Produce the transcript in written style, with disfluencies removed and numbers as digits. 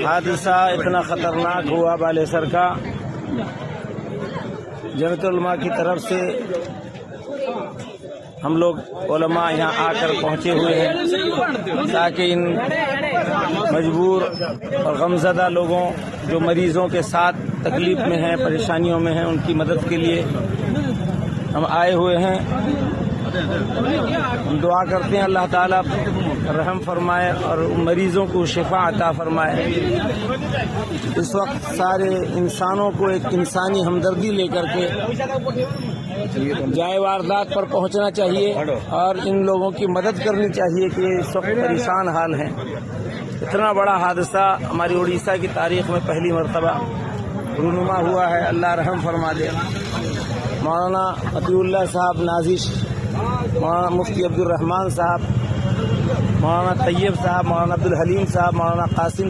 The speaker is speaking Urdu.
حادثہ اتنا خطرناک ہوا بالسر کا، جمعیت العلماء کی طرف سے ہم لوگ علماء یہاں آ کر پہنچے ہوئے ہیں تاکہ ان مجبور اور غمزدہ لوگوں جو مریضوں کے ساتھ تکلیف میں ہیں، پریشانیوں میں ہیں، ان کی مدد کے لیے ہم آئے ہوئے ہیں۔ ہم دعا کرتے ہیں اللہ تعالیٰ رحم فرمائے اور مریضوں کو شفا عطا فرمائے۔ اس وقت سارے انسانوں کو ایک انسانی ہمدردی لے کر کے جائے واردات پر پہنچنا چاہیے اور ان لوگوں کی مدد کرنی چاہیے کہ اس وقت پریشان حال ہیں۔ اتنا بڑا حادثہ ہماری اڑیسہ کی تاریخ میں پہلی مرتبہ رونما ہوا ہے، اللہ رحم فرما دے۔ مولانا عطیہ اللہ صاحب نازش، مولانا مفتی عبد الرحمان صاحب، مولانا طیب صاحب، مولانا عبد الحلیم صاحب، مولانا قاسم